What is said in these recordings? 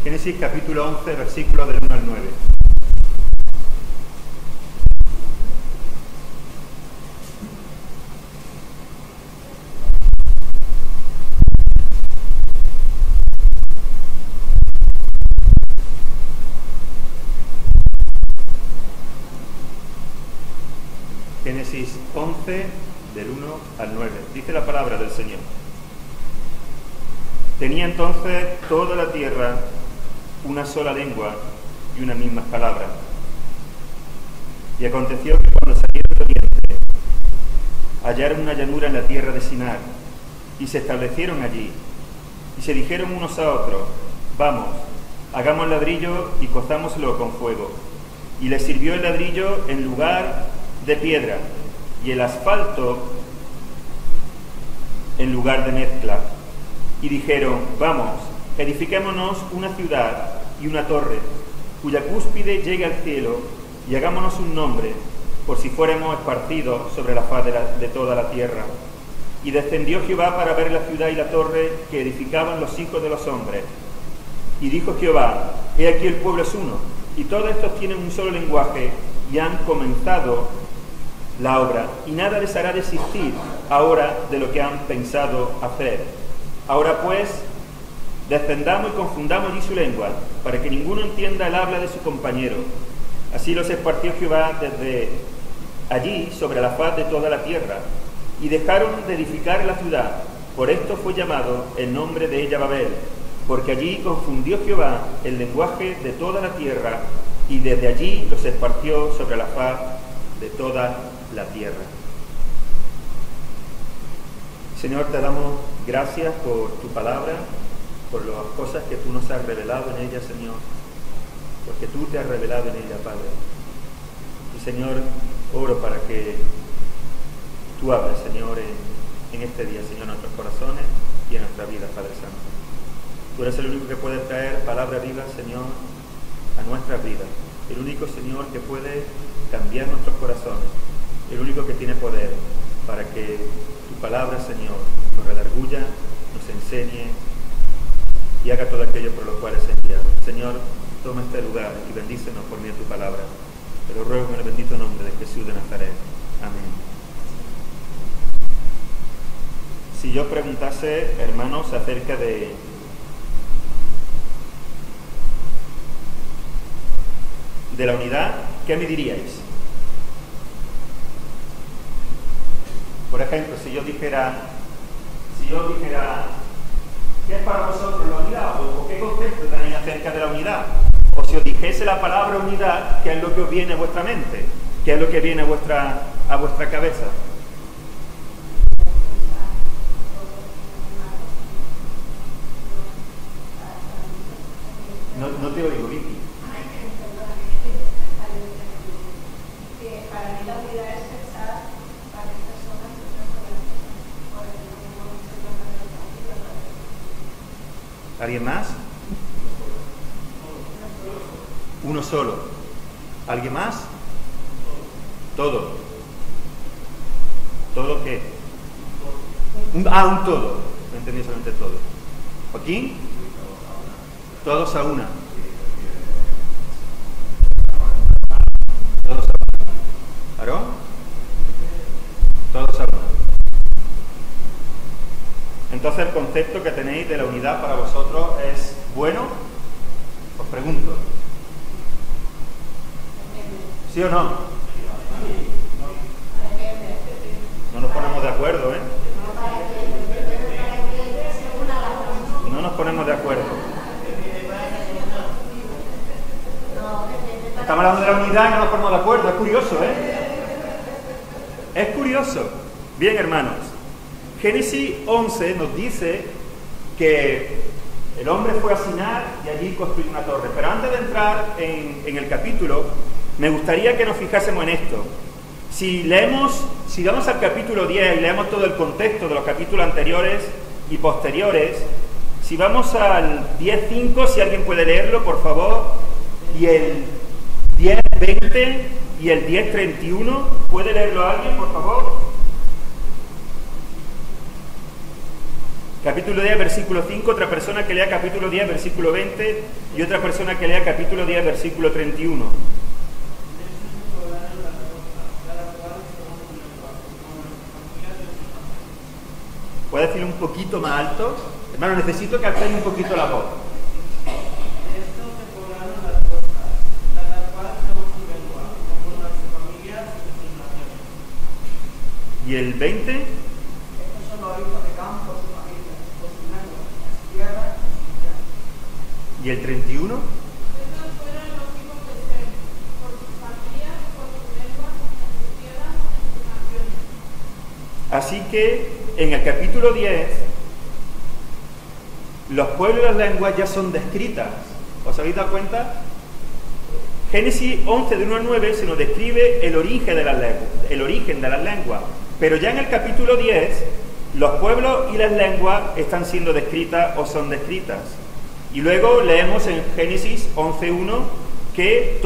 Génesis capítulo 11, versículos del 1 al 9. Génesis 11, del 1 al 9. Dice la palabra del Señor. Tenía entonces toda la tierra una sola lengua y unas mismas palabras. Y aconteció que cuando salieron del oriente, hallaron una llanura en la tierra de Sinar, y se establecieron allí. Y se dijeron unos a otros: vamos, hagamos ladrillo y cozámoslo con fuego. Y les sirvió el ladrillo en lugar de piedra, y el asfalto en lugar de mezcla. Y dijeron: vamos, edifiquémonos una ciudad y una torre, cuya cúspide llegue al cielo, y hagámonos un nombre, por si fuéramos esparcidos sobre la faz de toda la tierra. Y descendió Jehová para ver la ciudad y la torre que edificaban los hijos de los hombres. Y dijo Jehová: he aquí el pueblo es uno, y todos estos tienen un solo lenguaje, y han comenzado la obra, y nada les hará desistir ahora de lo que han pensado hacer. Ahora pues, descendamos y confundamos allí su lengua, para que ninguno entienda el habla de su compañero. Así los esparció Jehová desde allí sobre la faz de toda la tierra, y dejaron de edificar la ciudad. Por esto fue llamado el nombre de ella Babel, porque allí confundió Jehová el lenguaje de toda la tierra, y desde allí los esparció sobre la faz de toda la tierra. Señor, te damos gracias por tu palabra, por las cosas que tú nos has revelado en ella, Señor, porque tú te has revelado en ella, Padre. Y Señor, oro para que tú hables, Señor, en este día, Señor, en nuestros corazones y en nuestra vida, Padre Santo. Tú eres el único que puede traer palabra viva, Señor, a nuestras vidas. El único, Señor, que puede cambiar nuestros corazones. El único que tiene poder para que tu palabra, Señor, nos redarguya, nos enseñe y haga todo aquello por lo cual es enviado. Señor, toma este lugar y bendícenos por medio de tu palabra. Te lo ruego en el bendito nombre de Jesús de Nazaret. Amén. Si yo preguntase, hermanos, acerca de la unidad, ¿qué me diríais? Por ejemplo, si yo dijera, ¿qué es para vosotros la unidad? ¿O qué concepto tenéis acerca de la unidad? O si os dijese la palabra unidad, ¿qué es lo que os viene a vuestra mente? ¿Qué es lo que viene a vuestra cabeza? No te oigo, Vicky. Para mí la unidad es pensar varias personas en una sola. ¿Alguien más? Uno solo. ¿Alguien más? Todo. ¿Todo qué? Un todo. No entendí solamente todo. ¿Joaquín? Todos a una. Todos a una. ¿Aarón? Todos a una. Entonces el concepto que tenéis de la unidad para vosotros es bueno. Os pregunto. ¿Sí o no? No nos ponemos de acuerdo, ¿eh? No nos ponemos de acuerdo. Estamos hablando de la unidad y no nos ponemos de acuerdo. Es curioso, ¿eh? Es curioso. Bien, hermanos. Génesis 11 nos dice que el hombre fue a Sinar y allí construyó una torre. Pero antes de entrar en el capítulo, me gustaría que nos fijásemos en esto. Si vamos al capítulo 10 y leemos todo el contexto de los capítulos anteriores y posteriores, si vamos al 10.5, si alguien puede leerlo, por favor, y el 10.20 y el 10.31, ¿puede leerlo alguien, por favor? Capítulo 10, versículo 5, otra persona que lea capítulo 10, versículo 20 y otra persona que lea capítulo 10, versículo 31. ¿Puedes decirlo un poquito más alto? Hermano, necesito que alcéis un poquito la voz. ¿Y el 20? Estos son los hijos de campo, sus familias, por su lengua, su tierra y su ¿Y el 31? Estos fueron los hijos de Sem, por sus familias, por su lengua, en sus tierras, en sus naciones. Así que en el capítulo 10 los pueblos y las lenguas ya son descritas. ¿Os habéis dado cuenta? Génesis 11, de 1 al 9, se nos describe el origen de las lenguas. Pero ya en el capítulo 10, los pueblos y las lenguas están siendo descritas o son descritas. Y luego leemos en Génesis 11.1 que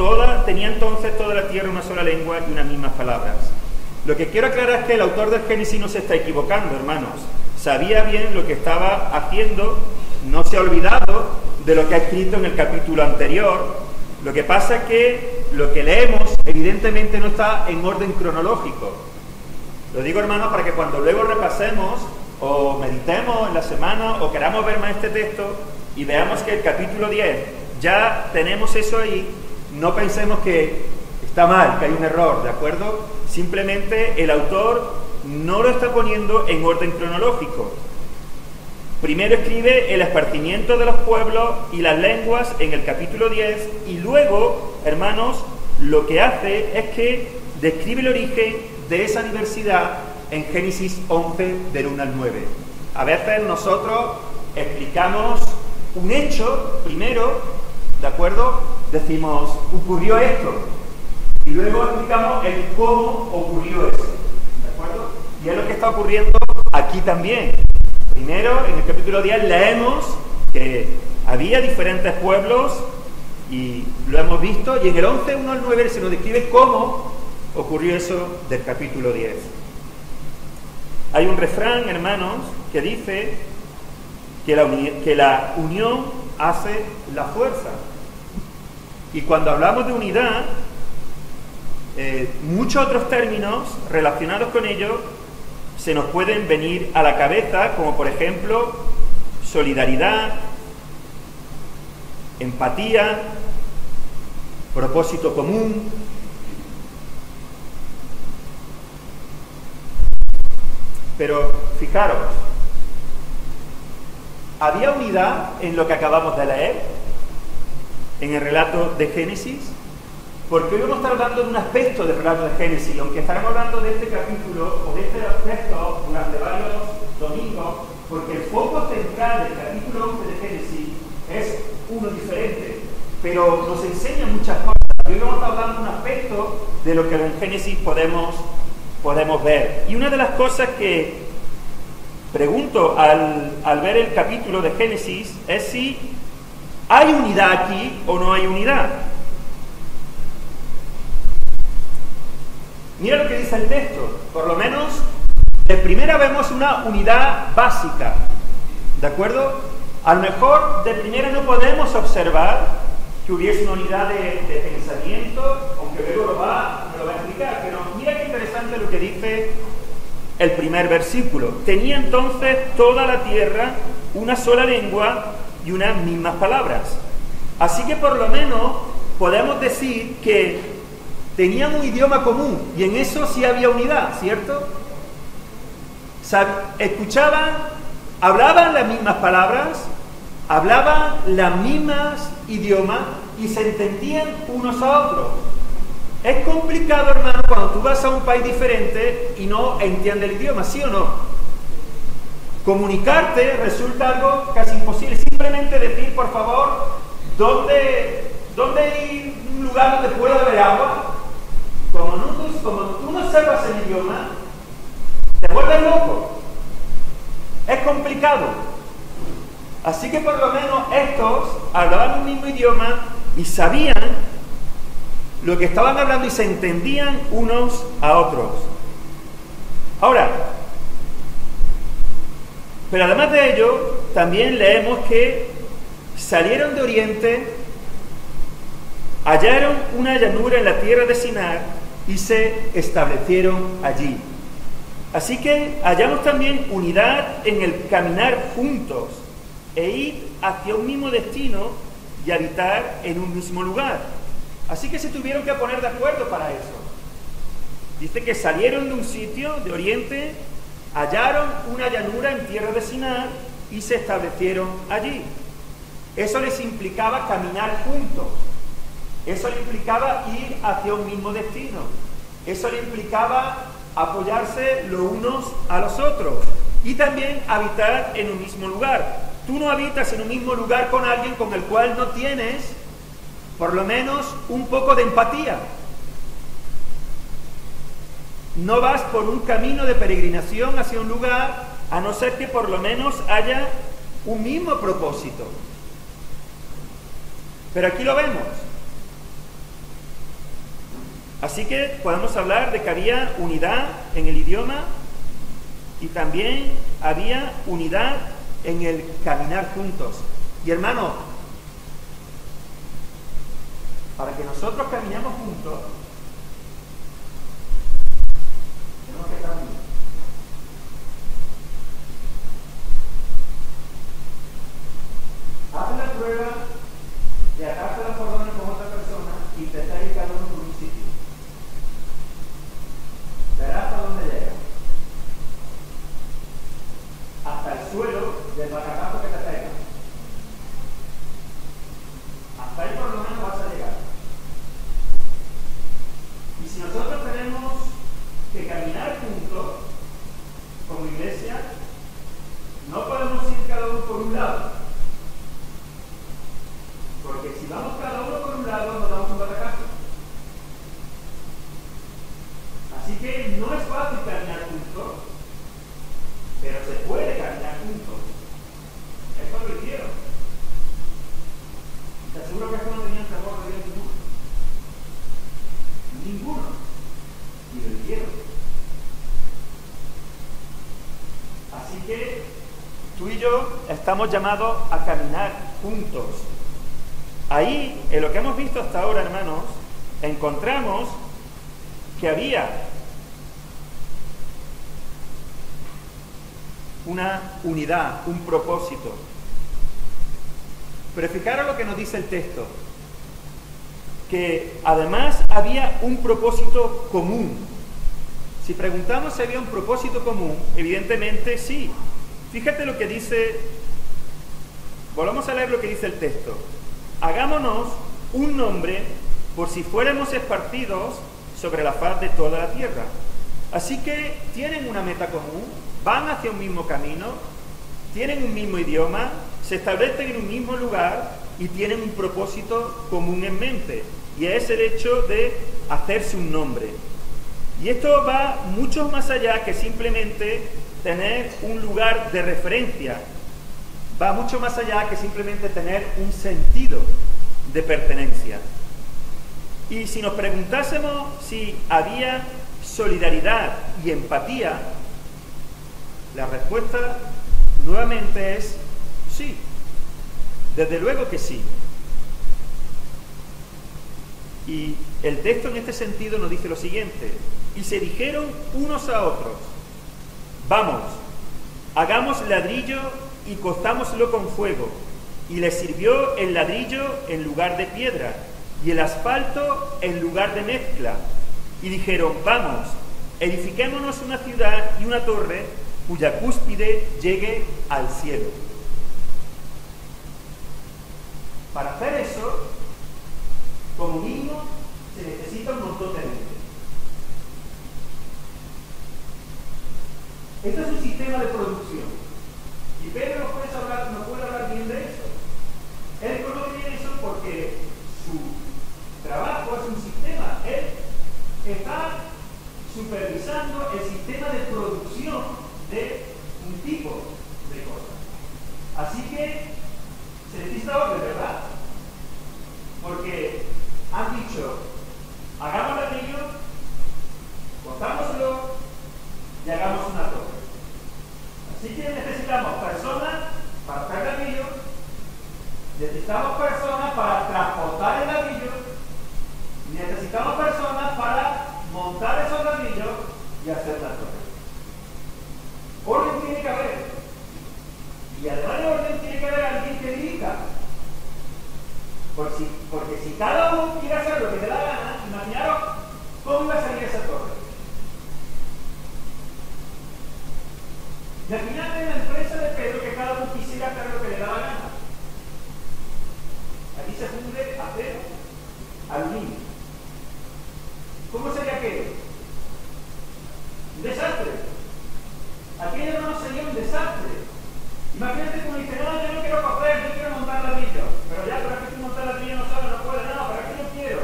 tenía entonces toda la tierra una sola lengua y unas mismas palabras. Lo que quiero aclarar es que el autor del Génesis no se está equivocando, hermanos. Sabía bien lo que estaba haciendo, no se ha olvidado de lo que ha escrito en el capítulo anterior. Lo que pasa es que lo que leemos evidentemente no está en orden cronológico. Lo digo, hermanos, para que cuando luego repasemos o meditemos en la semana o queramos ver más este texto y veamos que el capítulo 10 ya tenemos eso ahí, no pensemos que está mal, que hay un error, ¿de acuerdo? Simplemente el autor no lo está poniendo en orden cronológico. Primero escribe el esparcimiento de los pueblos y las lenguas en el capítulo 10 y luego, hermanos, lo que hace es que describe el origen de esa diversidad en Génesis 11 del 1 al 9. A veces nosotros explicamos un hecho primero, ¿de acuerdo? Decimos, ocurrió esto, y luego explicamos el cómo ocurrió eso, ¿de acuerdo? Y es lo que está ocurriendo aquí también. Primero, en el capítulo 10 leemos que había diferentes pueblos y lo hemos visto, y en el 11, 1 al 9 se nos describe cómo ocurrió eso del capítulo 10. Hay un refrán, hermanos, que dice que la unión hace la fuerza. Y cuando hablamos de unidad, muchos otros términos relacionados con ello se nos pueden venir a la cabeza, como por ejemplo solidaridad, empatía, propósito común. Pero fijaros, ¿había unidad en lo que acabamos de leer? En el relato de Génesis. Porque hoy vamos a estar hablando de un aspecto del relato de Génesis, aunque estaremos hablando de este capítulo o de este aspecto durante varios domingos, porque el foco central del capítulo 11 de Génesis es uno diferente, pero nos enseña muchas cosas. Hoy vamos a estar hablando de un aspecto de lo que en Génesis podemos ver. Y una de las cosas que pregunto al ver el capítulo de Génesis es si hay unidad aquí o no hay unidad. Mira lo que dice el texto. Por lo menos de primera vemos una unidad básica, ¿de acuerdo? A lo mejor de primera no podemos observar que hubiese una unidad de pensamiento, aunque luego me lo va a explicar, pero mira qué interesante lo que dice el primer versículo. Tenía entonces toda la tierra una sola lengua y unas mismas palabras. Así que por lo menos podemos decir que tenían un idioma común, y en eso sí había unidad, ¿cierto? Escuchaban, hablaban las mismas palabras, hablaban las mismas idiomas y se entendían unos a otros. Es complicado, hermano, cuando tú vas a un país diferente y no entiendes el idioma, ¿sí o no? Comunicarte resulta algo casi imposible. Simplemente decir, por favor, ¿dónde hay un lugar donde pueda beber agua? Como tú no sepas el idioma, te vuelves loco. Es complicado. Así que por lo menos estos hablaban un mismo idioma y sabían lo que estaban hablando y se entendían unos a otros. Ahora, Pero además de ello, también leemos que salieron de Oriente, hallaron una llanura en la tierra de Sinar y se establecieron allí. Así que hallamos también unidad en el caminar juntos e ir hacia un mismo destino y habitar en un mismo lugar. Así que se tuvieron que poner de acuerdo para eso. Dice que salieron de un sitio de Oriente, hallaron una llanura en tierra de Sinar y se establecieron allí. Eso les implicaba caminar juntos. Eso le implicaba ir hacia un mismo destino. Eso le implicaba apoyarse los unos a los otros y también habitar en un mismo lugar. Tú no habitas en un mismo lugar con alguien con el cual no tienes, por lo menos, un poco de empatía. No vas por un camino de peregrinación hacia un lugar a no ser que por lo menos haya un mismo propósito. Pero aquí lo vemos. Así que podemos hablar de que había unidad en el idioma y también había unidad en el caminar juntos. Y hermanos, para que nosotros caminemos juntos, tenemos que estar unidos. Haz la prueba de atarse los cordones con otra persona y intentar ir cada uno por un sitio. Verás hasta dónde llega. Hasta el suelo del batacazo que te pega. Hasta ahí por lo menos vas a llegar. Y si nosotros tenemos que caminar juntos, como iglesia, no podemos ir cada uno por un lado. Porque si vamos cada uno por un lado, nos damos un batacazo. Así que no es fácil caminar juntos, pero se puede caminar juntos. Esto lo hicieron. Y te aseguro que esto no tenía temor de Dios ninguno. Ninguno. Y lo hicieron. Así que tú y yo estamos llamados a caminar juntos. Ahí, en lo que hemos visto hasta ahora, hermanos, encontramos que había una unidad, un propósito. Pero fijaros lo que nos dice el texto, que además había un propósito común. Si preguntamos si había un propósito común, evidentemente sí. Fíjate lo que dice, volvamos a leer lo que dice el texto. Hagámonos un nombre por si fuéramos esparcidos sobre la faz de toda la tierra. Así que tienen una meta común, van hacia un mismo camino, tienen un mismo idioma, se establecen en un mismo lugar y tienen un propósito común en mente, y es el hecho de hacerse un nombre. Y esto va mucho más allá que simplemente tener un lugar de referencia, va mucho más allá que simplemente tener un sentido de pertenencia. Y si nos preguntásemos si había solidaridad y empatía, la respuesta nuevamente es sí. Desde luego que sí. Y el texto en este sentido nos dice lo siguiente: y se dijeron unos a otros, vamos, hagamos ladrillo y costámoslo con fuego. Y les sirvió el ladrillo en lugar de piedra y el asfalto en lugar de mezcla. Y dijeron, vamos, edifiquémonos una ciudad y una torre cuya cúspide llegue al cielo. Para hacer eso, como mínimo, se necesita un montón de gente. Este es un sistema de producción. Y Pedro nos puede hablar bien de eso. Él conoce bien eso porque su trabajo es un sistema. Él está supervisando el sistema de producción de un tipo de cosas. Así que se necesita orden, ¿verdad? Porque han dicho, hagamos ladrillo, cortámoslo y hagamos una torre. Así que necesitamos y hacer la torre. Orden tiene que haber. Y además de orden tiene que haber alguien que dirija. Porque si cada uno quiere hacer lo que le da gana, imaginaros cómo iba a salir esa torre. Imagínate en la empresa de Pedro que cada uno quisiera hacer lo que le daba gana. Aquí se funde acero, aluminio. ¿Cómo sería aquello? Un desastre. Aquello, hermano, sería un desastre. Imagínate como dice, no, yo no quiero coger, yo quiero montar ladrillo. Pero ya, pero es que tú montar ladrillo no sabes, no puedes, no, pero es que yo quiero.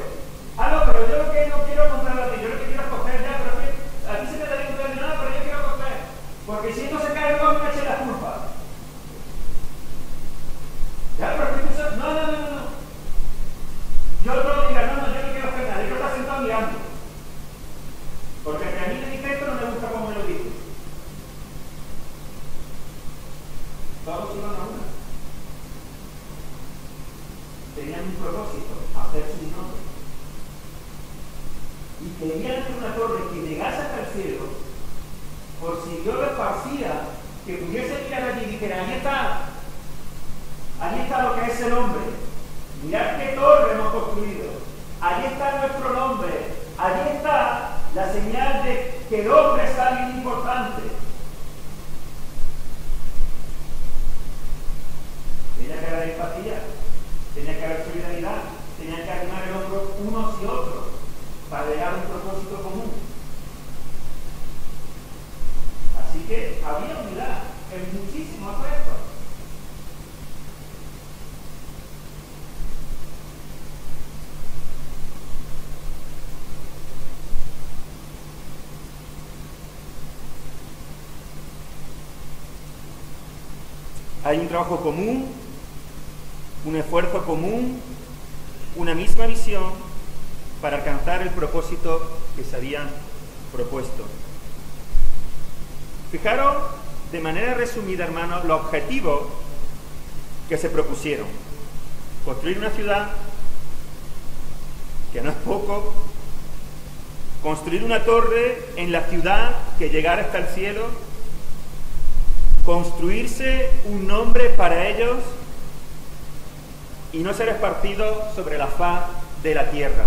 Ah, no, pero yo lo que no quiero montar ladrillo, yo lo que quiero es coger ya, pero es que a ti se te daría un ladrillo, no, pero yo quiero coger. Porque si esto se cae, luego me eche la culpa. Ya, pero es que tú sabes, no. Yo no diga, no, yo no quiero hacer nada, yo estoy sentado mirando. Porque a mí me dice esto no me gusta como me lo dice. Todos iban a una. Tenían un propósito, hacer su nombre. Y querían hacer una torre que llegase hasta el cielo, por si Dios lo esparcía, que pudiese mirar allí y dijera, ahí está lo que es el hombre. Mirad qué torre hemos construido. Allí está nuestro nombre. Allí está la señal de que el hombre es alguien importante. Tenía que haber empatía, tenía que haber solidaridad, tenía que arrimar el hombro unos y otros para llegar a un propósito común. Así que había unidad en muchísimos aspectos. Hay un trabajo común, un esfuerzo común, una misma visión para alcanzar el propósito que se habían propuesto. Fijaros de manera resumida, hermanos, los objetivos que se propusieron. Construir una ciudad, que no es poco, construir una torre en la ciudad que llegara hasta el cielo, construirse un nombre para ellos y no ser esparcido sobre la faz de la tierra.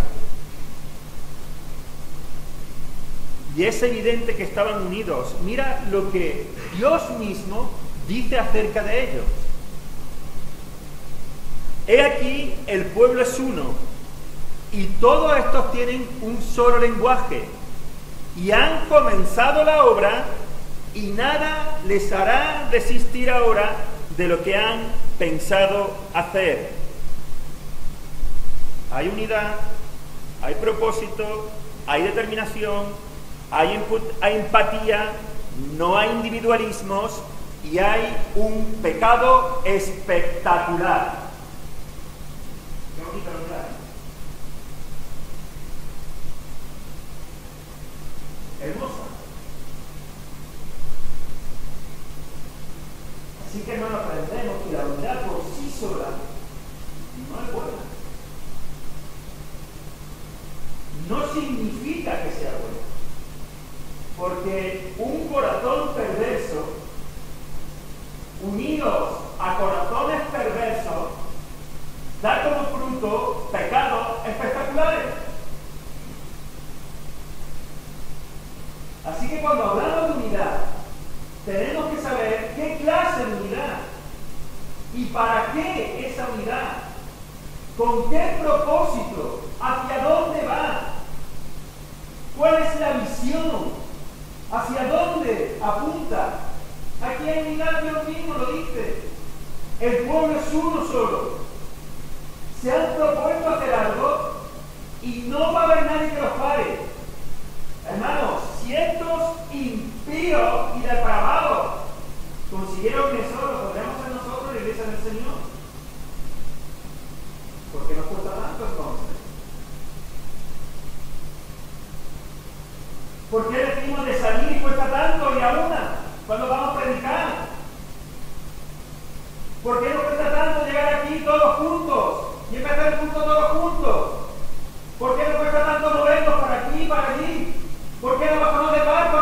Y es evidente que estaban unidos. Mira lo que Dios mismo dice acerca de ellos. He aquí, el pueblo es uno, y todos estos tienen un solo lenguaje, y han comenzado la obra, y nada les hará desistir ahora de lo que han pensado hacer. Hay unidad, hay propósito, hay determinación, hay empatía, no hay individualismos y hay un pecado espectacular. Qué bonita unidad. Hermosa. Así que hermanos, aprendemos que la unidad por sí sola no es buena. No significa que sea buena. Porque un corazón perverso, unidos a corazones perversos, da como fruto pecados espectaculares. Así que cuando hablamos de unidad, tenemos que saber qué clase de unidad y para qué esa unidad, con qué propósito, hacia dónde va, cuál es la visión, hacia dónde apunta. Aquí hay unidad, Dios mismo lo dice. El pueblo es uno solo. Se han propuesto hacer algo y no va a haber nadie que los pare. Hermanos, si estos impíos y depravados consiguieron eso, lo podremos hacer nosotros, la iglesia del Señor. ¿Por qué nos cuesta tanto entonces? ¿Por qué decimos de salir y cuesta tanto y a una cuando vamos a predicar? ¿Por qué nos cuesta tanto llegar aquí todos juntos y empezar el culto todos juntos? ¿Por qué nos cuesta tanto movernos para aquí y para allí? ¿Por qué no bajamos de barco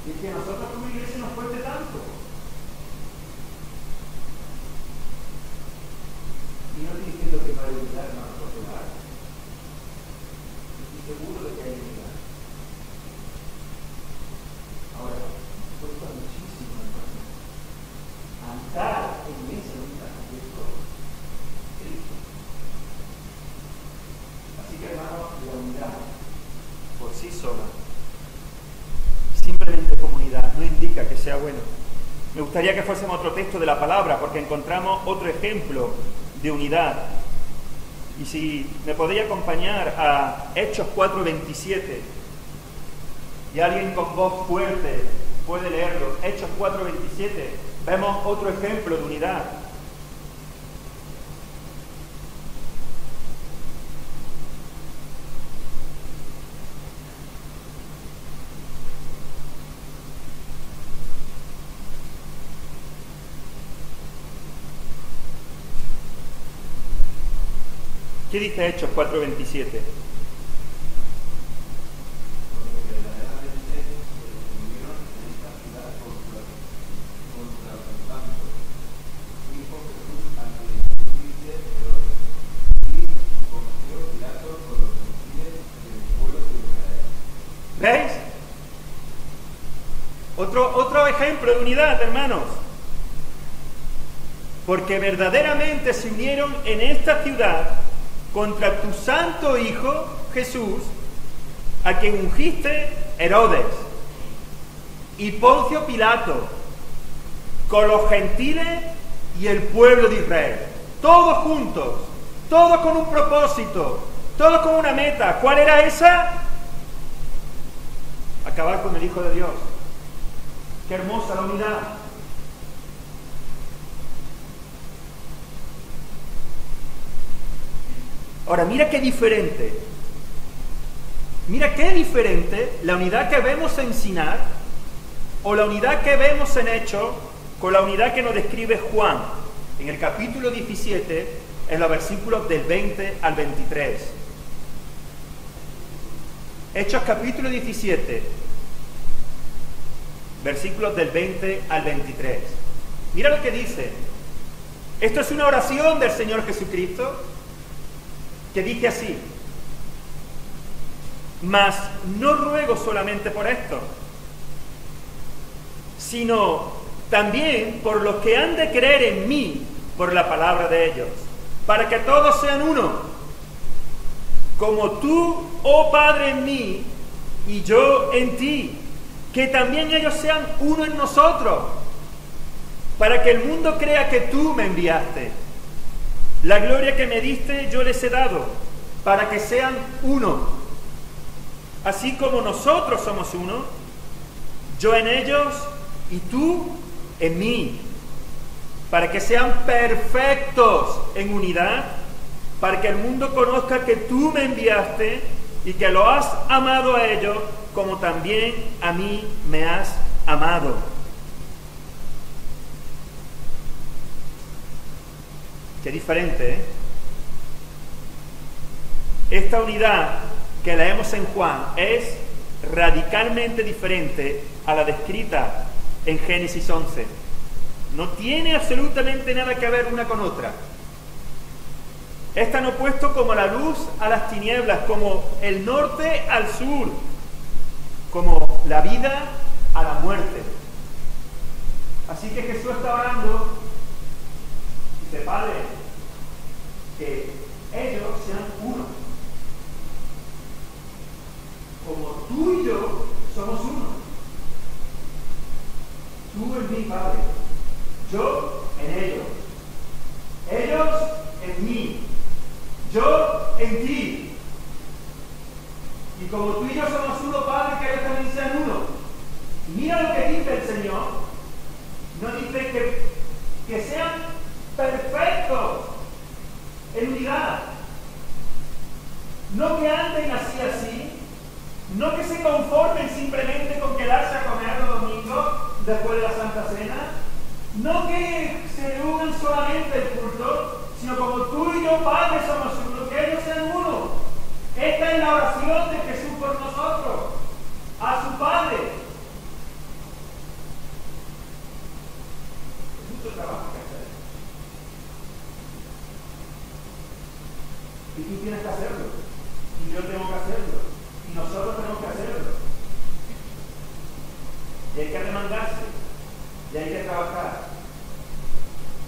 Y es que a nosotros como iglesia nos cueste tanto. Y no estoy diciendo que no hay unidad, no hay unidad. Estoy seguro de que hay unidad. Ahora, cuesta muchísimo, hermano, andar en esa unidad de Cristo. Así que, hermano, la unidad por sí sola, simplemente comunidad, no indica que sea bueno. Me gustaría que fuésemos a otro texto de la palabra, porque encontramos otro ejemplo de unidad. Y si me podría acompañar a Hechos 4:27, y alguien con voz fuerte puede leerlo, Hechos 4:27, vemos otro ejemplo de unidad. ¿Qué dice Hechos 4:27? ¿Veis? Otro ejemplo de unidad, hermanos. Porque verdaderamente se unieron en esta ciudad contra tu santo Hijo, Jesús, a quien ungiste Herodes y Poncio Pilato, con los gentiles y el pueblo de Israel. Todos juntos, todos con un propósito, todos con una meta. ¿Cuál era esa? Acabar con el Hijo de Dios. Qué hermosa la unidad. Ahora, mira qué diferente la unidad que vemos en Sinar o la unidad que vemos en Hechos con la unidad que nos describe Juan en el capítulo 17, en los versículos del 20 al 23. Hechos capítulo 17, versículos del 20 al 23. Mira lo que dice. Esto es una oración del Señor Jesucristo, que dice así: mas no ruego solamente por esto, sino también por los que han de creer en mí por la palabra de ellos, para que todos sean uno, como tú, oh Padre, en mí y yo en ti, que también ellos sean uno en nosotros, para que el mundo crea que tú me enviaste. La gloria que me diste yo les he dado, para que sean uno, así como nosotros somos uno, yo en ellos y tú en mí, para que sean perfectos en unidad, para que el mundo conozca que tú me enviaste y que lo has amado a ellos como también a mí me has amado. Qué diferente, ¿eh? Esta unidad que leemos en Juan es radicalmente diferente a la descrita en Génesis 11. No tiene absolutamente nada que ver una con otra. Están opuestos como la luz a las tinieblas, como el norte al sur, como la vida a la muerte. Así que Jesús está orando y dice: Padre, que ellos sean uno, como tú y yo somos uno. Tú en mí, Padre, yo en ellos, ellos en mí, yo en ti. Y como tú y yo somos uno, Padre, que ellos también sean uno. Y mira lo que dice el Señor. No dice que sean perfectos en unidad. No que anden así, no que se conformen simplemente con quedarse a comer los domingos después de la Santa Cena, no que se unan solamente el culto, sino como tú y yo, Padre, somos uno, que ellos sean uno. Esta es la oración de Jesús por nosotros, a su Padre. y hay que remangarse, y hay que trabajar,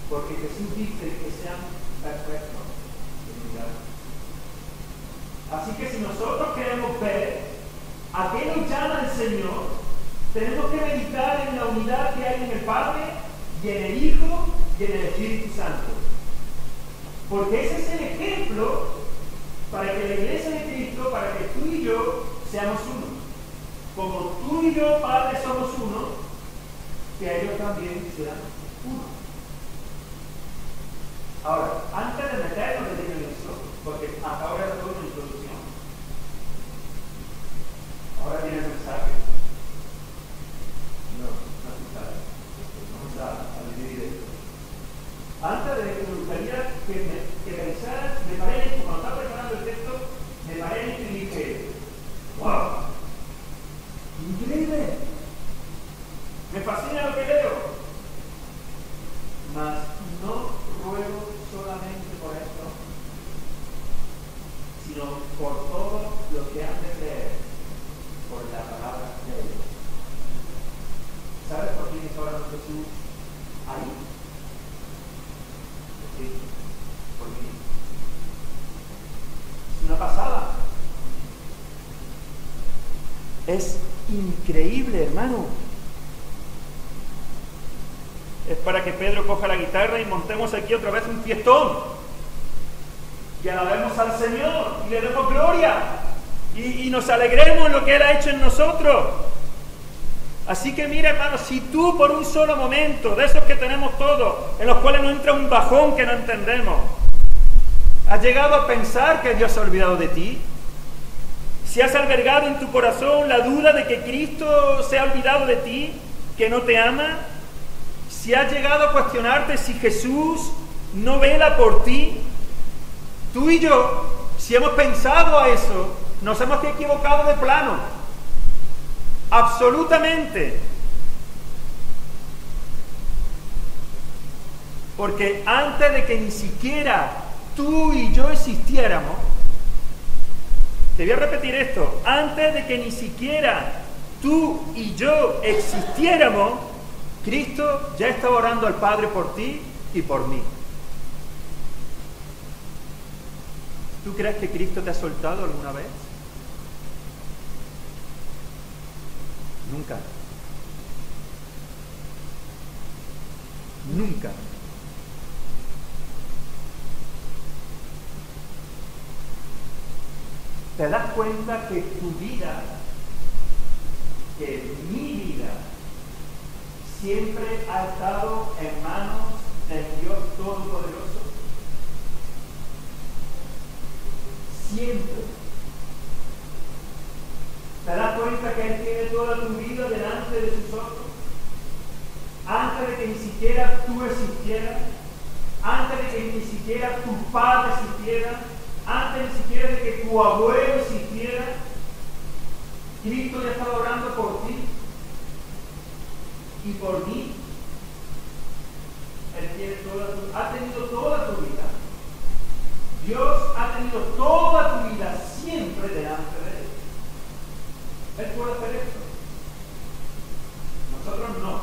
porque Jesús dice que sean perfectos en unidad. Así que si nosotros queremos ver a qué nos llama el Señor, tenemos que meditar en la unidad que hay en el Padre, y en el Hijo, y en el Espíritu Santo. Porque ese es el ejemplo para que la Iglesia de Cristo, para que tú y yo seamos uno. Como tú y yo, Padre, somos uno, que ellos también sean uno. Ahora, antes de meternos en eso, porque hasta ahora era toda una introducción, ahora viene el mensaje. No escuchar. Vamos a dividir esto. Antes de que me gustaría que pensaras, me paré esto, cuando estaba preparando el texto, me paré esto y dije, ¡wow! ¡Increíble! Me fascina lo que leo. Mas no ruego solamente por esto, sino por todo lo que han de creer por la palabra de Dios. ¿Sabes por quién está orando Jesús ahí? Sí, por mí. Es una pasada. Es increíble, hermano. Es para que Pedro coja la guitarra y montemos aquí otra vez un fiestón. Que alabemos al Señor y le demos gloria. Y nos alegremos en lo que Él ha hecho en nosotros. Así que mira, hermano, si tú por un solo momento, de esos que tenemos todos, en los cuales nos entra un bajón que no entendemos, has llegado a pensar que Dios se ha olvidado de ti, si has albergado en tu corazón la duda de que Cristo se ha olvidado de ti, que no te ama, si has llegado a cuestionarte si Jesús no vela por ti, tú y yo, si hemos pensado a eso, nos hemos equivocado de plano. Absolutamente. Porque antes de que ni siquiera tú y yo existiéramos, te voy a repetir esto, antes de que ni siquiera tú y yo existiéramos, Cristo ya estaba orando al Padre por ti y por mí. ¿Tú crees que Cristo te ha soltado alguna vez? Nunca. Nunca. ¿Te das cuenta que tu vida, que mi vida, siempre ha estado en manos del Dios Todopoderoso? Siempre. ¿Te das cuenta que Él tiene toda tu vida delante de sus ojos? Antes de que ni siquiera tú existieras, antes de que ni siquiera tu padre existiera, antes ni siquiera de que tu abuelo existiera, Cristo ya estaba orando por ti y por mí. Él tiene ha tenido toda tu vida. Dios ha tenido toda tu vida siempre delante de Él. Él puede hacer esto. Nosotros no.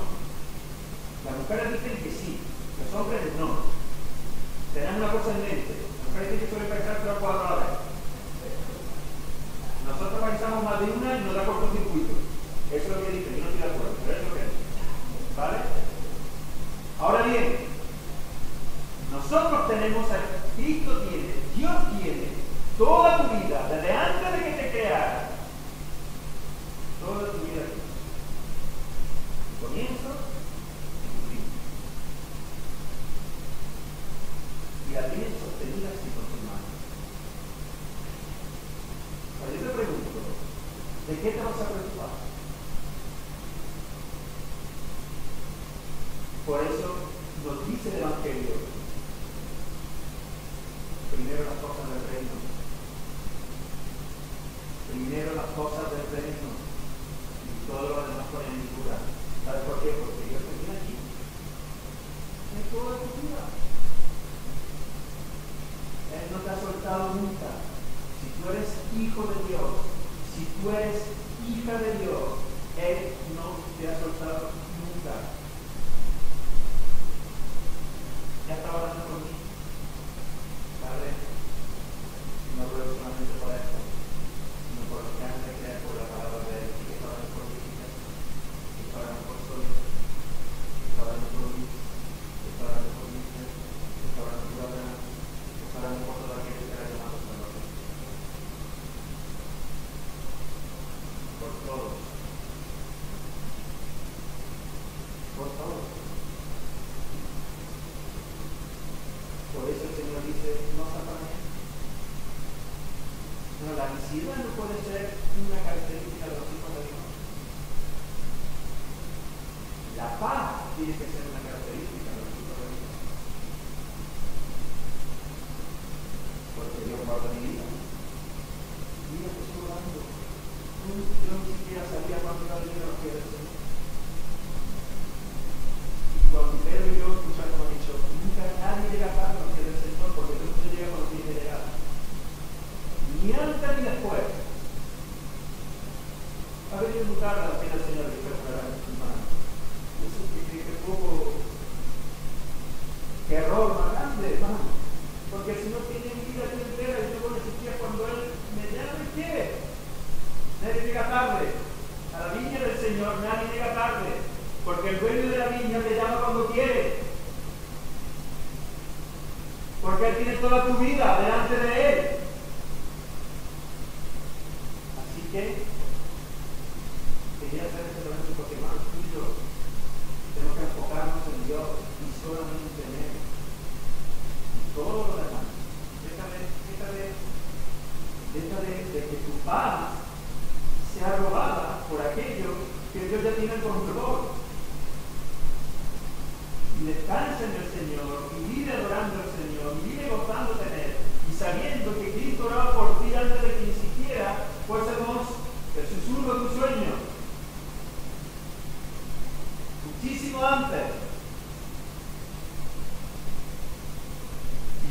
Las mujeres dicen que sí, los hombres no. Tenemos una cosa en mente. Las mujeres dicen que suelen pensar 3 o 4 a la vez. Nosotros pensamos más de una y nos da cortocircuito. Eso es lo que dicen, yo no estoy de acuerdo, pero eso es lo que es. ¿Vale? Ahora bien, nosotros tenemos Cristo tiene, Dios tiene toda tu vida, desde antes de que te creara, toda tu vida aquí. Tu comienzo y tu fin. Y la tienes sostenida así con tus manos. Pero yo te pregunto, ¿de qué te vas a preocupar? Por eso nos dice el Evangelio, primero las cosas del reino. Primero las cosas del reino. Y todo lo demás por añadidura. ¿Sabes por qué? Porque Dios te tiene aquí. En toda tu vida. Él no te ha soltado nunca. Si tú eres hijo de Dios, si tú eres hija de Dios, Él no te ha soltado. ansiedad no puede ser una característica de los hijos de Dios. La paz tiene que ser una característica de los hijos de Dios. Porque Dios guarda mi vida. Mira que estoy orando. Yo ni siquiera sabía cuándo iba a venir a los pies del Señor. Y cuando Pedro y yo escuchamos, hemos dicho, nunca nadie llega tarde a los pies del Señor, porque Dios no llega cuando tiene que llegar. Ni antes ni después. Ha venido muy tarde a los pies del Señor, y fue para la hermana. Eso que poco, qué error más grande, hermano. Porque el Señor tiene vida entera y yo no existía cuando Él me llama y quiere. Nadie llega tarde. A la viña del Señor nadie llega tarde. Porque el dueño de la viña te llama cuando quiere. Porque Él tiene toda tu vida delante de Él. Así que quería hacer este momento porque más tú y yo tenemos que enfocarnos en Dios y solamente en Él. Y todo lo demás. Deja de que tu paz sea robada por aquello que Dios ya tiene en control. Y descansa en el Señor, y vive adorando al Señor, y vive gozándote en Él, y sabiendo que Cristo oraba por ti antes de que ni siquiera fuésemos el susurro de un sueño. Muchísimo antes.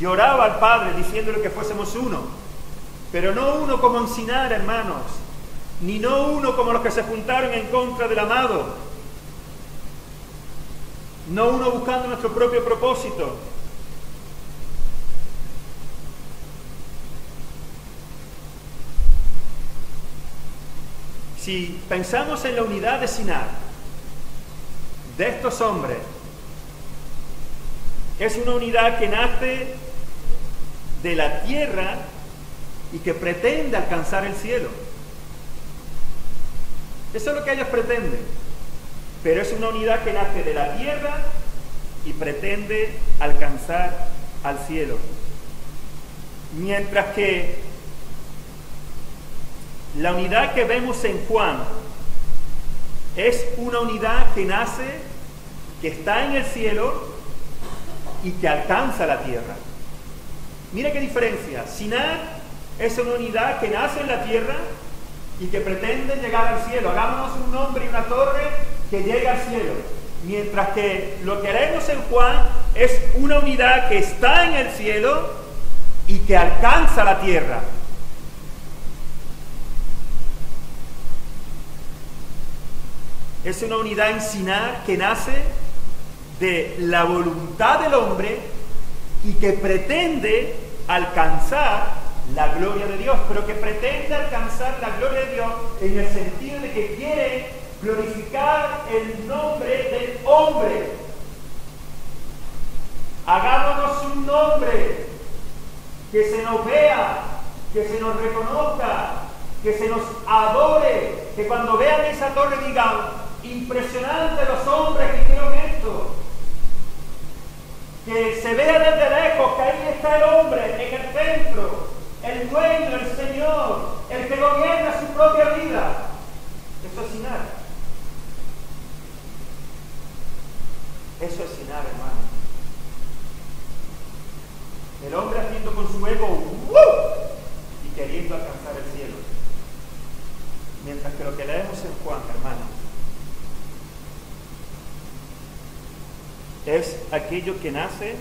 Y oraba al Padre diciéndole que fuésemos uno. Pero no uno como en Sinar, hermanos, ni no uno como los que se juntaron en contra del amado, no uno buscando nuestro propio propósito. Si pensamos en la unidad de Sinar, de estos hombres, es una unidad que nace de la tierra y que pretende alcanzar el cielo. Eso es lo que ellos pretenden. Pero es una unidad que nace de la tierra y pretende alcanzar al cielo. Mientras que la unidad que vemos en Juan es una unidad que nace, que está en el cielo y que alcanza la tierra. Mira qué diferencia. Sinar es una unidad que nace en la tierra y que pretende llegar al cielo. Hagámonos un nombre y una torre que llegue al cielo. Mientras que lo que haremos en Juan es una unidad que está en el cielo y que alcanza la tierra. Es una unidad en Sinar que nace de la voluntad del hombre y que pretende alcanzar la gloria de Dios, pero que pretende alcanzar la gloria de Dios en el sentido de que quiere glorificar el nombre del hombre. Hagámonos un nombre que se nos vea, que se nos reconozca, que se nos adore, que cuando vean esa torre digan: impresionante los hombres que hicieron esto. Que se vea desde lejos que ahí está el hombre en el centro, el dueño, el Señor, el que gobierna su propia vida. Eso es Sinar. Eso es Sinar, hermano. El hombre haciendo con su ego y queriendo alcanzar el cielo. Mientras que lo que leemos en Juan, hermano, es aquello que nace,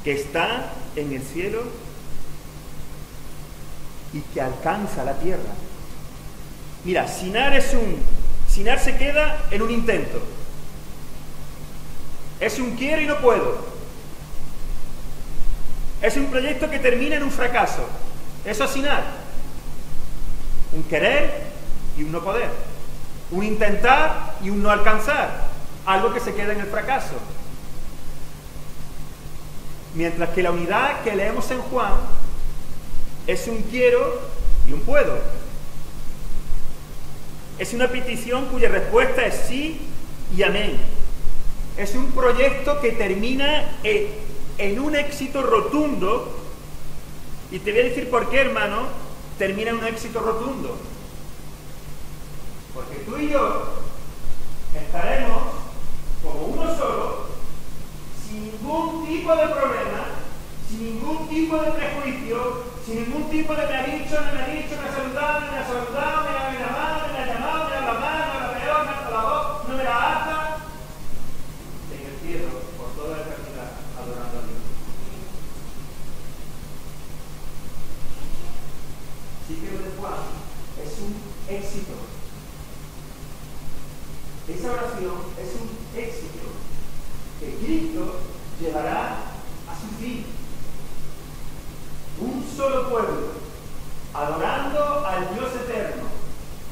que está en el cielo y que alcanza la tierra. Mira, Sinar se queda en un intento. Es un quiero y no puedo. Es un proyecto que termina en un fracaso. Eso es Sinar. Un querer y un no poder. Un intentar y un no alcanzar. Algo que se queda en el fracaso. Mientras que la unidad que leemos en Juan es un quiero y un puedo. Es una petición cuya respuesta es sí y amén. Es un proyecto que termina en un éxito rotundo Y te voy a decir por qué, hermano, termina en un éxito rotundo. Porque tú y yo estaremos como uno solo, sin ningún tipo de problema, sin ningún tipo de prejuicio, sin ningún tipo de me ha dicho, no me ha dicho, me ha saludado, no me ha saludado, me ha llamado, me ha llamado, me habla mal, me habla peor, me alza la voz, no me la alza. En el cielo, por toda la eternidad, adorando a Dios. Así que lo de Juan es un éxito. Esa oración es un éxito que Cristo llevará a su fin. Un solo pueblo, adorando al Dios eterno,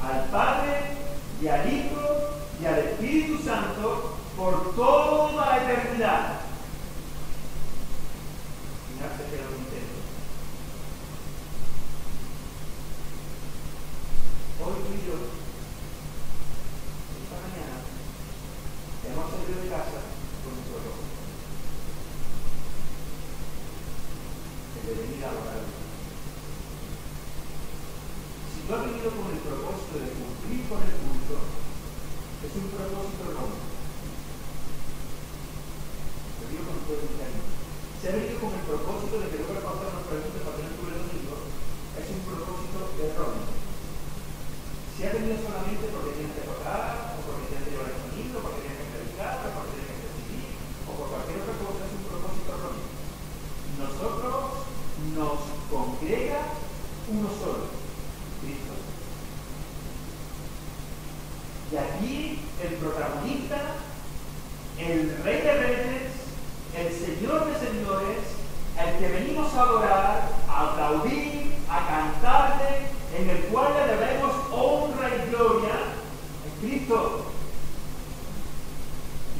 al Padre y al Hijo y al Espíritu Santo por toda la eternidad. Mirad, se queda un intento. Hoy tú y yo, esta mañana, hemos salido de casa con un propósito. El de venir a adorar a Dios. Si tú has venido con el propósito de cumplir con el culto, es un propósito noble. Lo digo con todo el cariño. Si has venido con el propósito de que luego el pastor nos pregunte para que no estuve el domingo, es un propósito erróneo. Si has venido solamente porque tienes que tocar, o porque tienes que llevar el sonido, porque tienes que predicar, o porque tienes que decidir, o por cualquier otra cosa, es un propósito erróneo. Nosotros nos congrega uno solo, Cristo. Y aquí el protagonista, el Rey de Reyes, el Señor de Señores, el que venimos a adorar, a aplaudir, a cantarle, en el cual le debemos honra y gloria, es Cristo.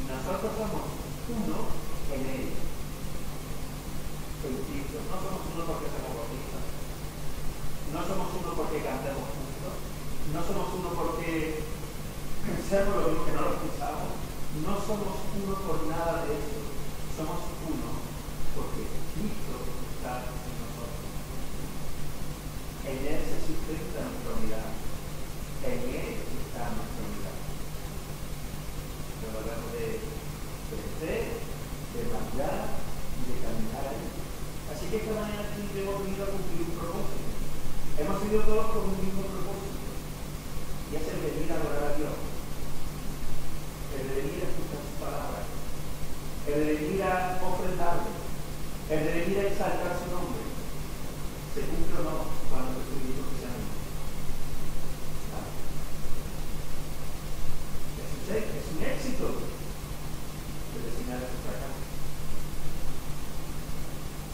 Y nosotros somos uno en Él. En Cristo. No somos uno porque somos bautistas. No somos uno porque cantemos juntos. No somos uno porque pensemos lo mismo que no lo escuchamos. No somos uno por nada de eso. Somos uno porque Cristo está en nosotros. En Él se sustenta nuestra unidad. En Él está nuestra unidad. Cuando hablamos de crecer, de madurar y de caminar ahí. Así que esta mañana aquí hemos venido a cumplir un propósito. Hemos ido todos con un mismo propósito. Y es el de venir a adorar a Dios. El de venir a escuchar sus palabras. El de venir a ofrendarle. El de venir a exaltar su nombre. ¿Se cumple o no cuando estoy diciendo que sea mío? Es un éxito de designar a su fracaso.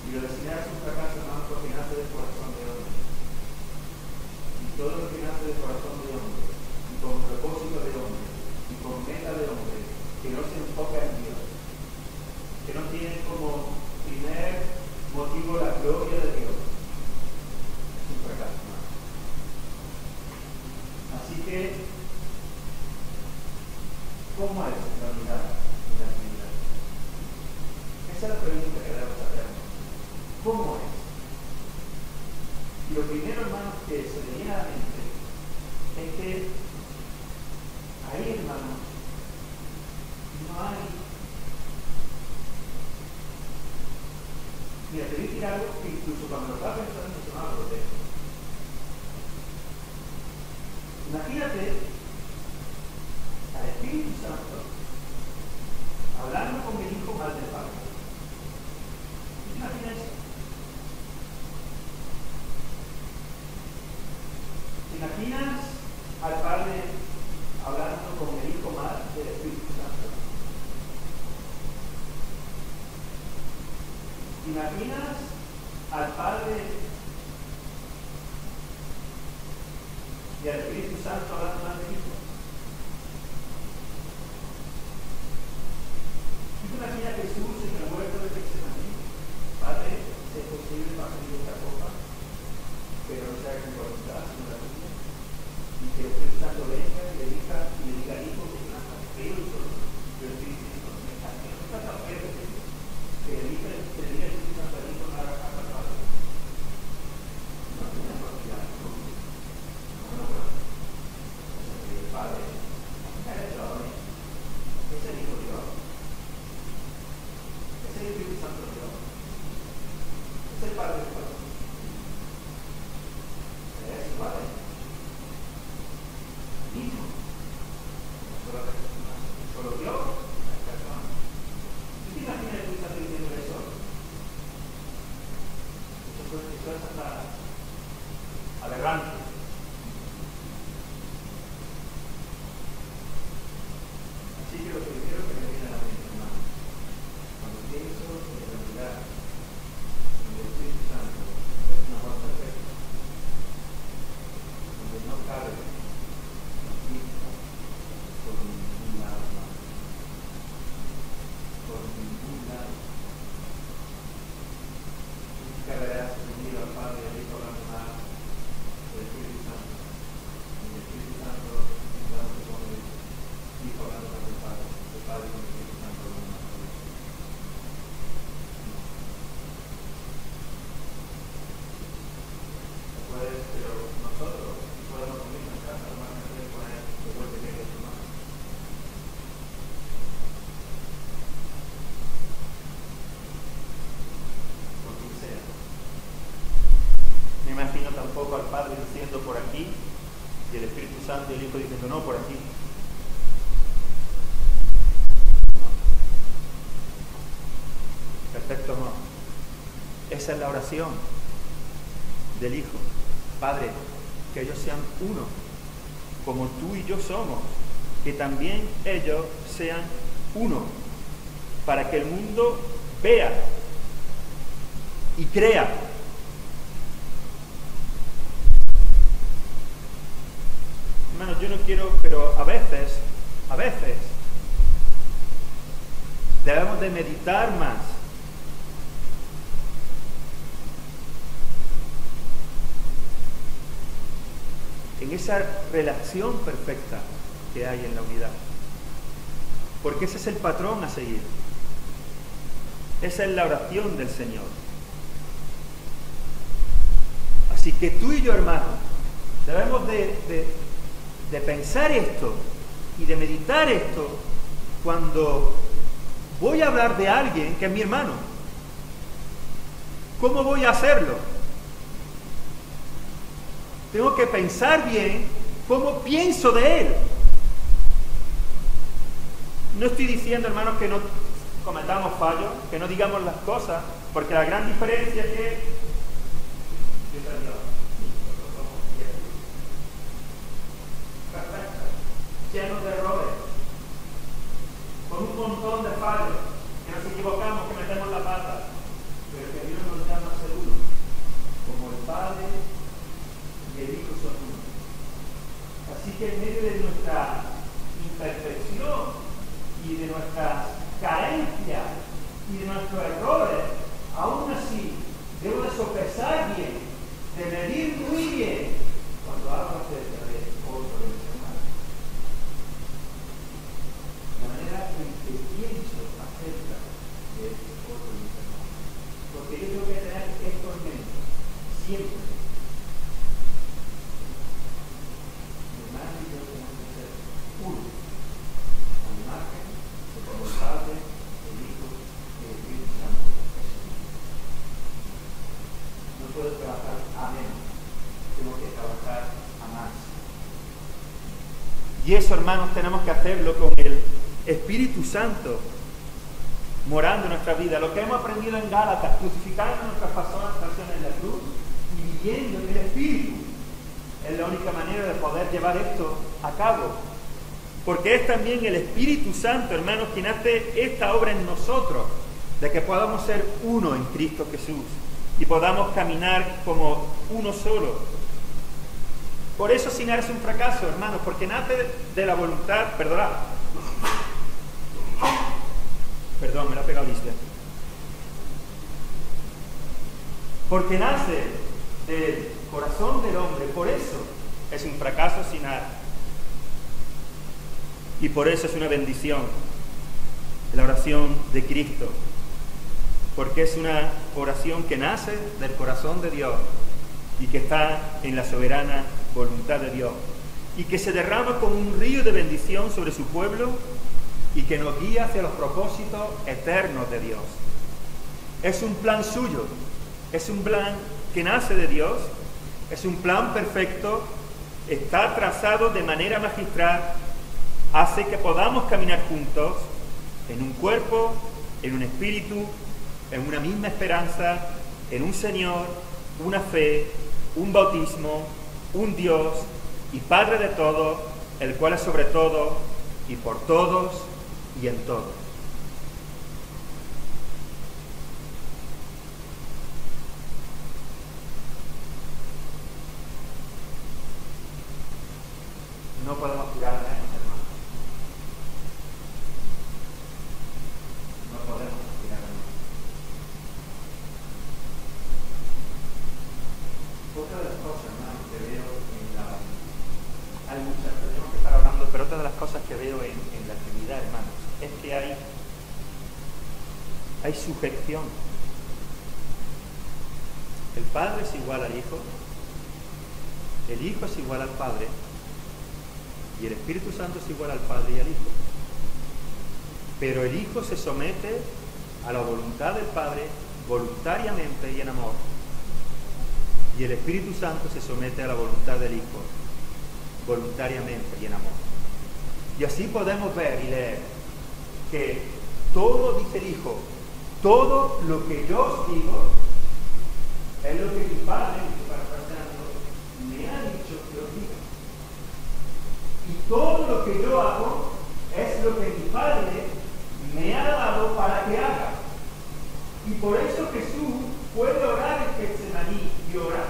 Y lo designar a su fracaso, hermano, porque nace del corazón de hombre. Y todo lo que nace del corazón de hombre, y con propósito de hombre, y con meta de hombre, que no se enfoca en Dios, que no tiene como primer motivo la gloria de Dios, es un fracaso, hermano. Así que, ¿cómo es la unidad y la actividad? Esa es la pregunta que debemos hacernos. ¿Cómo es? Y lo primero, hermanos, que se me viene a la mente es que ahí, hermanos, no hay. Mira, te voy a decir algo que incluso cuando lo estaba pensando se me va a proteger. Imagínate al Espíritu Santo hablando con el Hijo mal del Padre. Imagina eso. ¿Te imaginas al Padre hablando con el Hijo mal del Espíritu Santo? ¿Te imaginas al Padre y al Espíritu Santo hablando mal del Hijo? ¿Tú te imaginas a Jesús en el huerto de Getsemaní? Padre, si es posible pasar esta copa, pero no sea mi voluntad, sino la tuya. Y que el Espíritu Santo venga y le diga al Hijo que nada, pero el Espíritu Santo me está tan fuerte que le diga el Espíritu Santo al Hijo nada a Padre. diciendo por aquí, y el Espíritu Santo y el Hijo diciendo no, por aquí. Perfecto, no. Esa es la oración del Hijo. Padre, que ellos sean uno, como tú y yo somos, que también ellos sean uno, para que el mundo vea y crea. Hermanos, yo no quiero, pero a veces, debemos de meditar más en esa relación perfecta que hay en la unidad. Porque ese es el patrón a seguir. Esa es la oración del Señor. Así que tú y yo, hermanos, debemos de pensar esto y de meditar esto cuando voy a hablar de alguien que es mi hermano. ¿Cómo voy a hacerlo? Tengo que pensar bien cómo pienso de él. No estoy diciendo, hermanos, que no cometamos fallos, que no digamos las cosas, porque la gran diferencia es que llenos de errores, con un montón de fallos, que nos equivocamos, que metemos la pata, pero que Dios nos llama a ser uno, como el Padre y el Hijo son uno. Así que en medio de nuestra imperfección y de nuestras carencias y de nuestros errores, aún así debo de sopesar bien, de medir muy bien cuando hablo acerca de otro de mis hermanos. La manera en que pienso acerca de otro de mis hermanos. Porque yo tengo que tener esto en mente siempre. Mi hermano y yo tenemos que ser uno, a la imagen de como el Padre, el Hijo y el Espíritu Santo. No puedo trabajar a menos, tengo que trabajar a más. Y eso, hermanos, tenemos que hacerlo con el Espíritu Santo morando en nuestra vida. Lo que hemos aprendido en Gálatas, crucificando nuestras pasiones en la cruz y viviendo en el Espíritu, es la única manera de poder llevar esto a cabo. Porque es también el Espíritu Santo, hermanos, quien hace esta obra en nosotros, de que podamos ser uno en Cristo Jesús y podamos caminar como uno solo. Por eso Sinar es un fracaso, hermanos, porque nace de la voluntad, perdón, me la ha pegado Lisbeth. Porque nace del corazón del hombre, por eso es un fracaso Sinar. Y por eso es una bendición la oración de Cristo, porque es una oración que nace del corazón de Dios y que está en la soberana voluntad de Dios y que se derrama como un río de bendición sobre su pueblo y que nos guía hacia los propósitos eternos de Dios. Es un plan suyo, es un plan que nace de Dios, es un plan perfecto, está trazado de manera magistral, hace que podamos caminar juntos en un cuerpo, en un espíritu, en una misma esperanza, en un Señor, una fe, un bautismo, un Dios y Padre de todos, el cual es sobre todo y por todos y en todos. No podemos tirar menos, hermanos. No podemos tirar menos. Otra de las cosas, hermanos, que veo en la... Hay muchas, tenemos que estar hablando, pero otra de las cosas que veo en la Trinidad, hermanos, es que hay sujeción. El Padre es igual al Hijo, el Hijo es igual al Padre, y el Espíritu Santo es igual al Padre y al Hijo. Pero el Hijo se somete a la voluntad del Padre voluntariamente y en amor. Y Y el Espíritu Santo se somete a la voluntad del Hijo, voluntariamente y en amor. Y así podemos ver y leer que todo, dice el Hijo, todo lo que yo os digo es lo que mi Padre, me ha dicho que os diga. Y todo lo que yo hago es lo que mi Padre me ha dado para que haga. Y por eso Jesús puede orar en Getsemaní y orar: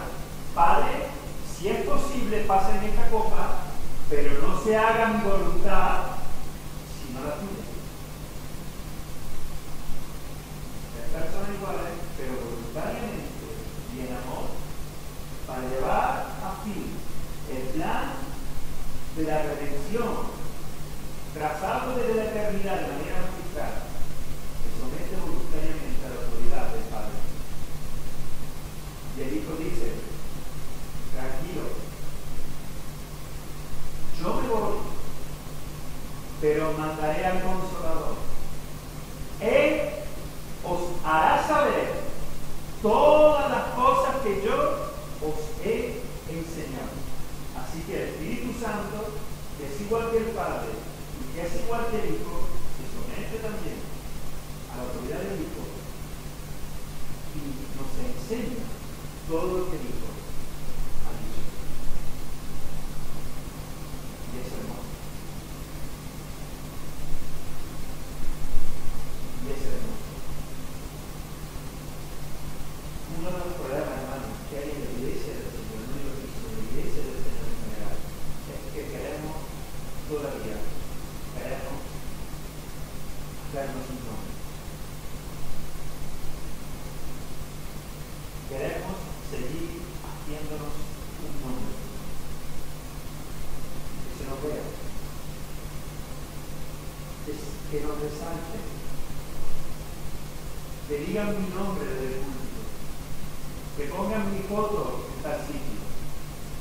Padre, si es posible, pasen esta copa, pero no se haga mi voluntad, sino la tuya. Es personas iguales, pero voluntariamente y en amor, para llevar a fin el plan de la redención, trazado desde la eternidad de manera magistral, se somete voluntariamente a la autoridad del Padre. Y el Hijo dice: tranquilo, yo me voy, pero mandaré al Consolador. Él os hará saber todas las cosas que yo os he enseñado. Así que el Espíritu Santo, que es igual que el Padre y que es igual que el Hijo, se somete también a la autoridad del Hijo y nos enseña todo lo que el Hijo ha dicho. Y es hermoso. Y es hermoso. Uno de los problemas, hermanos, que hay en la iglesia del Señor, no digo que en la iglesia del Señor en general, es que queremos todavía, queremos hacernos un nombre. Queremos seguir haciéndonos un nombre. Que se nos vea. Que nos resalten. Que digan mi nombre desde el público. Que pongan mi foto en tal sitio.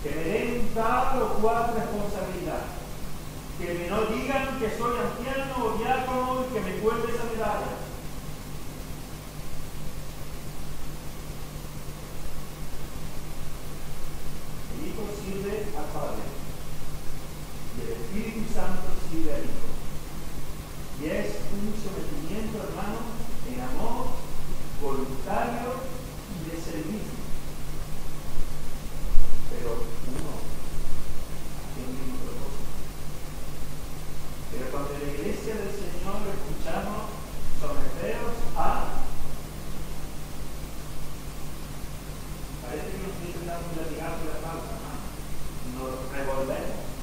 Que me den tal o cual responsabilidad. Que me no digan que soy anciano o diácono y que me cuelgue esa medalla. El Hijo sirve al Padre y el Espíritu Santo sirve al Hijo. Y es un sometimiento, hermano, en amor, voluntario y de servicio. Pero uno tiene un mismo propósito. Pero cuando en la iglesia del Señor lo escuchamos someteros a, parece que nos dicen dar un latigazo de la espalda, hermano. Nos revolvemos.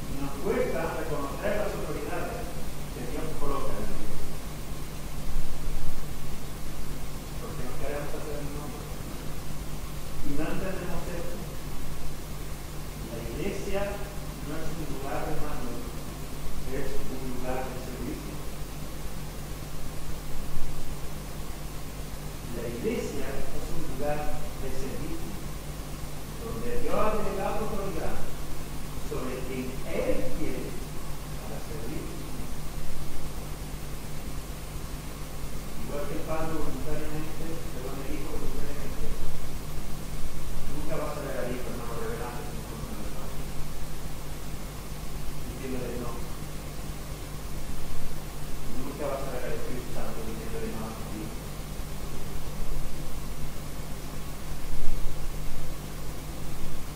Y nos cuesta reconocer las autoridades que Dios coloca en la iglesia. Porque nos queremos hacer un nombre. Y no entendemos esto. La iglesia no es un lugar de mando, es un lugar de servicio. La iglesia es un lugar de servicio, donde Dios ha delegado autoridad sobre quien Él quiere para servir. Igual que el Padre voluntariamente, perdón, el Hijo voluntariamente, nunca vas a ver al Hijo, hermano, revelándose en contra del Padre. Diciéndole no. Nunca vas a ver al Espíritu Santo diciéndole no a tu Hijo.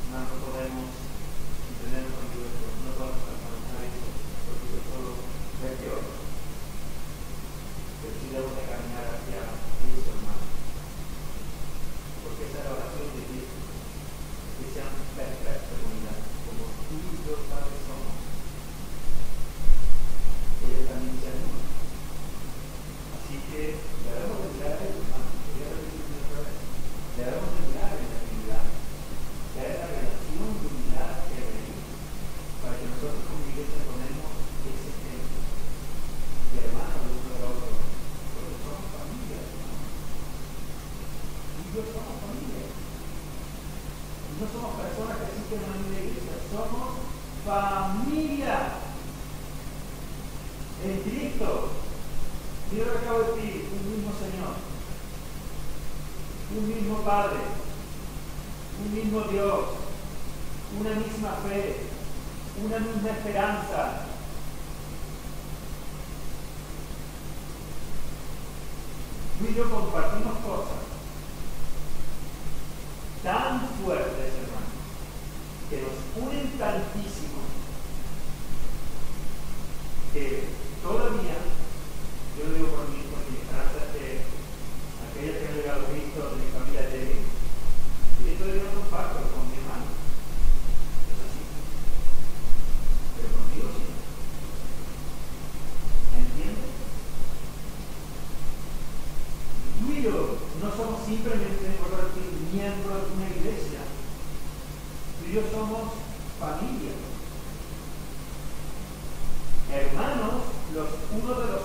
No podemos entender cuando digo esto, no podemos alcanzar eso, porque eso solo es Dios. Pero sí debemos de caminar hacia eso, hermano. Porque esa es la oración de Cristo. Que sean perfectas unidad, como tú y yo, Padre, somos. Ellos también se animan. Así que debemos de mirar a ellos, hermano. Debemos de mirar en la unidad. Que es la relación de unidad que requiere para que nosotros como iglesia tomemos ese ejemplo de hermanos de uno del otro, porque somos familia, hermano. Y yo somos familia. Y no somos personas que asisten a una iglesia, somos familia en Cristo. Mira lo que acabo de decir, un mismo Señor. un mismo Padre, un mismo Dios, una misma fe, una misma esperanza. Tú y yo compartimos cosas tan fuertes, hermanos, que nos unen tantísimo, que todavía, yo lo digo por mí, porque mi esperanza es que aquellos que han llegado a Cristo de mi familia lleguen, y esto yo lo comparto con mi hermano, es así, pero conmigo sí. ¿Entiendes? Tú y yo no somos simplemente, por decir, miembros de una iglesia, tú y yo somos familia, hermanos los unos de los